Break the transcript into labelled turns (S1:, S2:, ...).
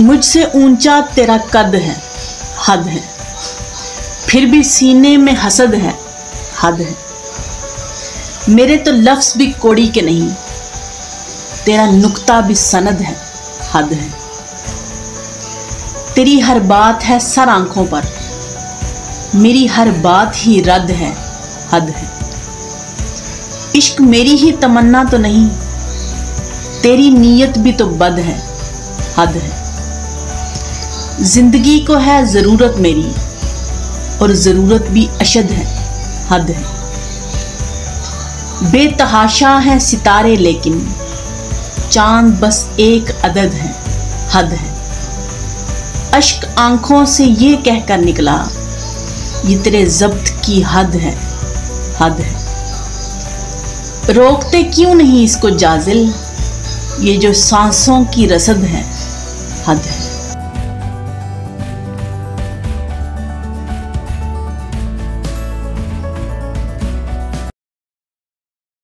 S1: मुझसे ऊंचा तेरा कद है, हद है, फिर भी सीने में हसद है, हद है। मेरे तो लफ्ज़ भी कोड़ी के नहीं, तेरा नुक्ता भी सनद है, हद है। तेरी हर बात है सर आंखों पर, मेरी हर बात ही रद्द है, हद है। इश्क मेरी ही तमन्ना तो नहीं, तेरी नीयत भी तो बद है, हद है। जिंदगी को है ज़रूरत मेरी, और ज़रूरत भी अशद है, हद है। बेतहाशा हैं सितारे लेकिन चांद बस एक अदद है, हद है। अश्क आंखों से ये कहकर निकला, ये तेरे ज़ब्त की हद है, हद है। रोकते क्यों नहीं इसको जाजिल, ये जो सांसों की रसद है, हद है।